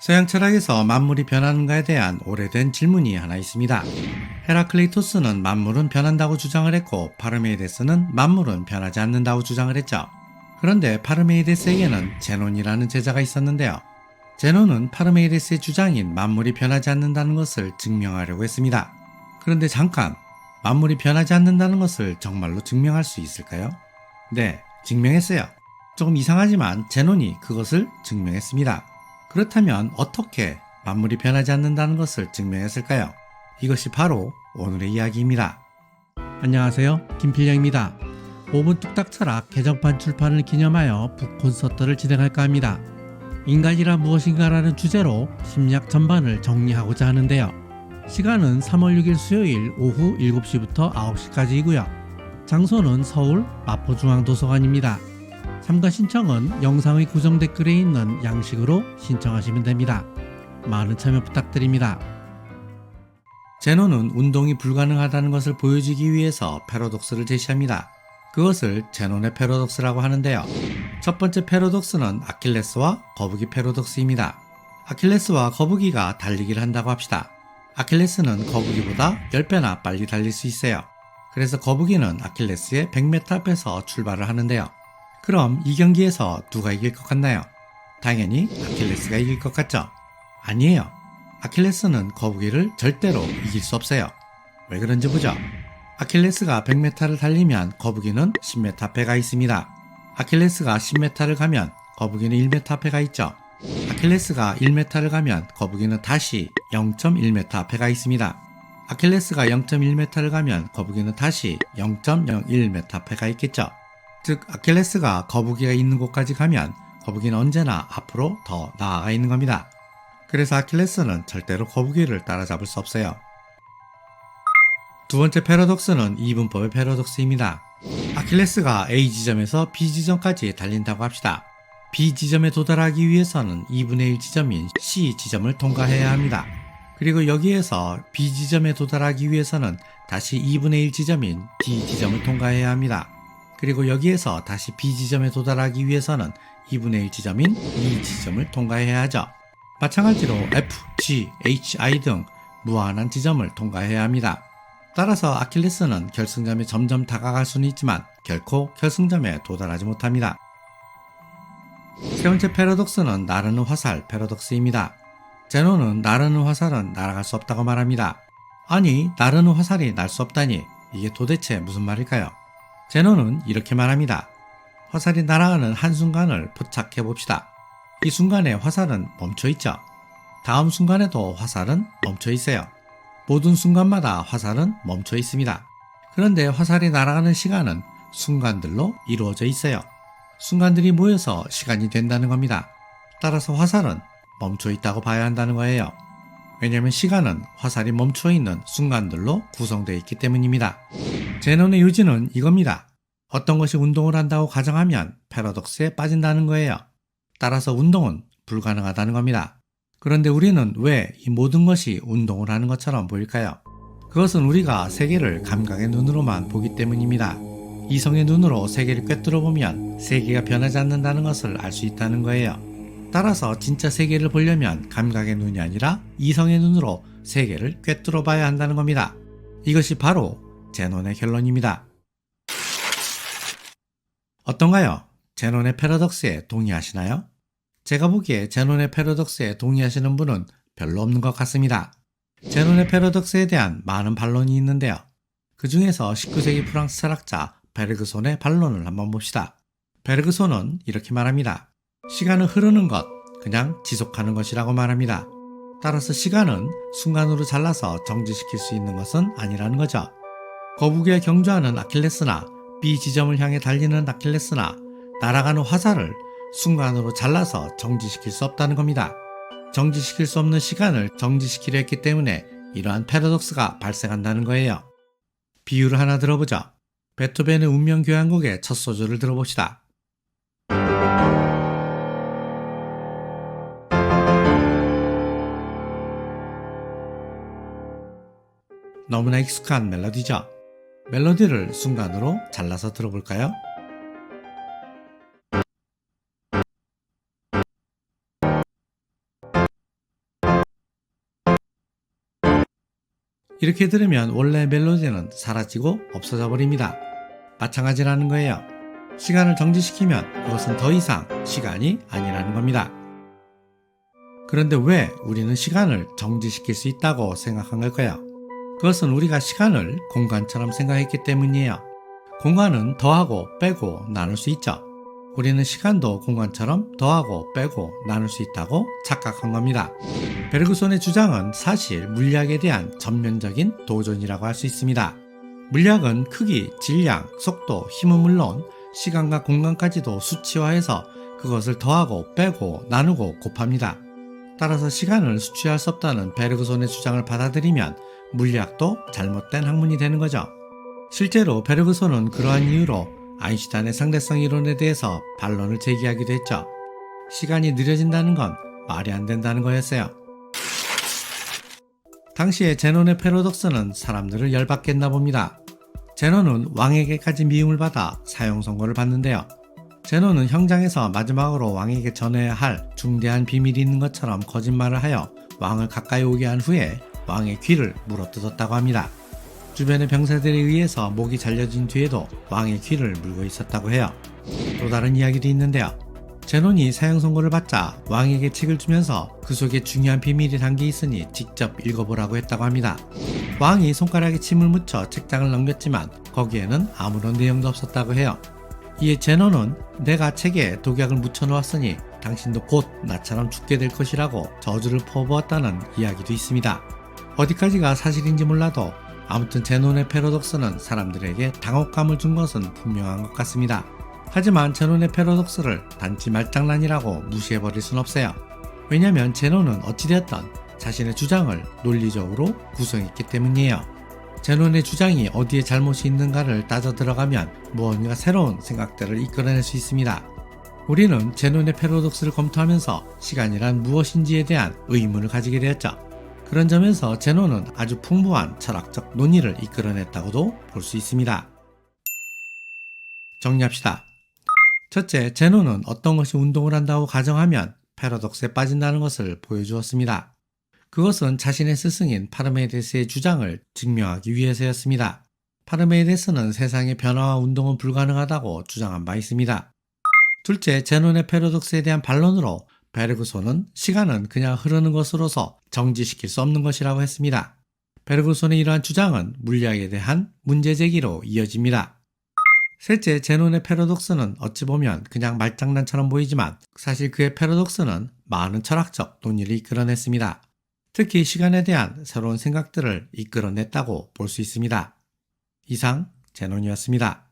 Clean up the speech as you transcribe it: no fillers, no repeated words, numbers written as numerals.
서양 철학에서 만물이 변하는가에 대한 오래된 질문이 하나 있습니다. 헤라클레이토스는 만물은 변한다고 주장을 했고 파르메이데스는 만물은 변하지 않는다고 주장을 했죠. 그런데 파르메이데스에게는 제논이라는 제자가 있었는데요. 제논은 파르메이데스의 주장인 만물이 변하지 않는다는 것을 증명하려고 했습니다. 그런데 잠깐, 만물이 변하지 않는다는 것을 정말로 증명할 수 있을까요? 네, 증명했어요. 조금 이상하지만 제논이 그것을 증명했습니다. 그렇다면 어떻게 만물이 변하지 않는다는 것을 증명했을까요? 이것이 바로 오늘의 이야기입니다. 안녕하세요, 김필영입니다. 5분 뚝딱 철학 개정판 출판을 기념하여 북콘서트를 진행할까 합니다. 인간이란 무엇인가라는 주제로 심리학 전반을 정리하고자 하는데요. 시간은 3월 6일 수요일 오후 7시부터 9시까지이고요. 장소는 서울 마포중앙도서관입니다. 참가 신청은 영상의 고정 댓글에 있는 양식으로 신청하시면 됩니다. 많은 참여 부탁드립니다. 제논은 운동이 불가능하다는 것을 보여주기 위해서 패러독스를 제시합니다. 그것을 제논의 패러독스라고 하는데요. 첫 번째 패러독스는 아킬레스와 거북이 패러독스입니다. 아킬레스와 거북이가 달리기를 한다고 합시다. 아킬레스는 거북이보다 10배나 빨리 달릴 수 있어요. 그래서 거북이는 아킬레스의 100m 앞에서 출발을 하는데요. 그럼 이 경기에서 누가 이길 것 같나요? 당연히 아킬레스가 이길 것 같죠? 아니에요. 아킬레스는 거북이를 절대로 이길 수 없어요. 왜 그런지 보죠. 아킬레스가 100m를 달리면 거북이는 10m 앞에 가 있습니다. 아킬레스가 10m를 가면 거북이는 1m 앞에 가 있죠. 아킬레스가 1m를 가면 거북이는 다시 0.1m 앞에 가 있습니다. 아킬레스가 0.1m를 가면 거북이는 다시 0.01m 앞에 가 있겠죠. 즉 아킬레스가 거북이가 있는 곳까지 가면 거북이는 언제나 앞으로 더 나아가 있는 겁니다. 그래서 아킬레스는 절대로 거북이를 따라잡을 수 없어요. 두 번째 패러독스는 이분법의 패러독스입니다. 아킬레스가 A 지점에서 B 지점까지 달린다고 합시다. B 지점에 도달하기 위해서는 2분의 1 지점인 C 지점을 통과해야 합니다. 그리고 여기에서 B 지점에 도달하기 위해서는 다시 2분의 1 지점인 D 지점을 통과해야 합니다. 그리고 여기에서 다시 B 지점에 도달하기 위해서는 2분의 1 지점인 E 지점을 통과해야 하죠. 마찬가지로 F, G, H, I 등 무한한 지점을 통과해야 합니다. 따라서 아킬레스는 결승점에 점점 다가갈 수는 있지만 결코 결승점에 도달하지 못합니다. 세 번째 패러독스는 나르는 화살 패러독스입니다. 제논은 나르는 화살은 날아갈 수 없다고 말합니다. 아니, 나르는 화살이 날 수 없다니 이게 도대체 무슨 말일까요? 제논은 이렇게 말합니다. 화살이 날아가는 한순간을 포착해 봅시다. 이 순간에 화살은 멈춰 있죠. 다음 순간에도 화살은 멈춰 있어요. 모든 순간마다 화살은 멈춰 있습니다. 그런데 화살이 날아가는 시간은 순간들로 이루어져 있어요. 순간들이 모여서 시간이 된다는 겁니다. 따라서 화살은 멈춰 있다고 봐야 한다는 거예요. 왜냐하면 시간은 화살이 멈춰 있는 순간들로 구성되어 있기 때문입니다. 제논의 요지는 이겁니다. 어떤 것이 운동을 한다고 가정하면 패러독스에 빠진다는 거예요. 따라서 운동은 불가능하다는 겁니다. 그런데 우리는 왜 이 모든 것이 운동을 하는 것처럼 보일까요? 그것은 우리가 세계를 감각의 눈으로만 보기 때문입니다. 이성의 눈으로 세계를 꿰뚫어 보면 세계가 변하지 않는다는 것을 알 수 있다는 거예요. 따라서 진짜 세계를 보려면 감각의 눈이 아니라 이성의 눈으로 세계를 꿰뚫어 봐야 한다는 겁니다. 이것이 바로 제논의 결론입니다. 어떤가요? 제논의 패러독스에 동의하시나요? 제가 보기에 제논의 패러독스에 동의하시는 분은 별로 없는 것 같습니다. 제논의 패러독스에 대한 많은 반론이 있는데요. 그 중에서 19세기 프랑스 철학자 베르그손의 반론을 한번 봅시다. 베르그손은 이렇게 말합니다. 시간은 흐르는 것, 그냥 지속하는 것이라고 말합니다. 따라서 시간은 순간으로 잘라서 정지시킬 수 있는 것은 아니라는 거죠. 거북이에 경주하는 아킬레스나 B 지점을 향해 달리는 아킬레스나 날아가는 화살을 순간으로 잘라서 정지시킬 수 없다는 겁니다. 정지시킬 수 없는 시간을 정지시키려 했기 때문에 이러한 패러독스가 발생한다는 거예요. 비유를 하나 들어보죠. 베토벤의 운명교향곡의 첫 소절을 들어봅시다. 너무나 익숙한 멜로디죠. 멜로디를 순간으로 잘라서 들어볼까요? 이렇게 들으면 원래 멜로디는 사라지고 없어져 버립니다. 마찬가지라는 거예요. 시간을 정지시키면 그것은 더 이상 시간이 아니라는 겁니다. 그런데 왜 우리는 시간을 정지시킬 수 있다고 생각한 걸까요? 그것은 우리가 시간을 공간처럼 생각했기 때문이에요. 공간은 더하고 빼고 나눌 수 있죠. 우리는 시간도 공간처럼 더하고 빼고 나눌 수 있다고 착각한 겁니다. 베르그손의 주장은 사실 물리학에 대한 전면적인 도전이라고 할 수 있습니다. 물리학은 크기, 질량, 속도, 힘은 물론 시간과 공간까지도 수치화해서 그것을 더하고 빼고 나누고 곱합니다. 따라서 시간을 수치할 수 없다는 베르그손의 주장을 받아들이면 물리학도 잘못된 학문이 되는 거죠. 실제로 베르그손은 그러한 이유로 아인슈타인의 상대성 이론에 대해서 반론을 제기하기도 했죠. 시간이 느려진다는 건 말이 안 된다는 거였어요. 당시에 제논의 패러독스는 사람들을 열받게 했나 봅니다. 제논은 왕에게까지 미움을 받아 사형 선고를 받는데요. 제논은 형장에서 마지막으로 왕에게 전해야 할 중대한 비밀이 있는 것처럼 거짓말을 하여 왕을 가까이 오게 한 후에 왕의 귀를 물어뜯었다고 합니다. 주변의 병사들에 의해서 목이 잘려진 뒤에도 왕의 귀를 물고 있었다고 해요. 또 다른 이야기도 있는데요. 제논이 사형 선고를 받자 왕에게 책을 주면서 그 속에 중요한 비밀이 담겨 있으니 직접 읽어보라고 했다고 합니다. 왕이 손가락에 침을 묻혀 책장을 넘겼지만 거기에는 아무런 내용도 없었다고 해요. 이에 제논은 내가 책에 독약을 묻혀 놓았으니 당신도 곧 나처럼 죽게 될 것이라고 저주를 퍼부었다는 이야기도 있습니다. 어디까지가 사실인지 몰라도 아무튼 제논의 패러독스는 사람들에게 당혹감을 준 것은 분명한 것 같습니다. 하지만 제논의 패러독스를 단지 말장난이라고 무시해버릴 순 없어요. 왜냐면 제논은 어찌되었던 자신의 주장을 논리적으로 구성했기 때문이에요. 제논의 주장이 어디에 잘못이 있는가를 따져 들어가면 무언가 새로운 생각들을 이끌어낼 수 있습니다. 우리는 제논의 패러독스를 검토하면서 시간이란 무엇인지에 대한 의문을 가지게 되었죠. 그런 점에서 제논은 아주 풍부한 철학적 논의를 이끌어냈다고도 볼 수 있습니다. 정리합시다. 첫째, 제논은 어떤 것이 운동을 한다고 가정하면 패러독스에 빠진다는 것을 보여주었습니다. 그것은 자신의 스승인 파르메이데스의 주장을 증명하기 위해서였습니다. 파르메이데스는 세상의 변화와 운동은 불가능하다고 주장한 바 있습니다. 둘째, 제논의 패러독스에 대한 반론으로 베르그손은 시간은 그냥 흐르는 것으로서 정지시킬 수 없는 것이라고 했습니다. 베르그손의 이러한 주장은 물리학에 대한 문제제기로 이어집니다. 셋째, 제논의 패러독스는 어찌 보면 그냥 말장난처럼 보이지만 사실 그의 패러독스는 많은 철학적 논의를 이끌어냈습니다. 특히 시간에 대한 새로운 생각들을 이끌어냈다고 볼 수 있습니다. 이상 제논이었습니다.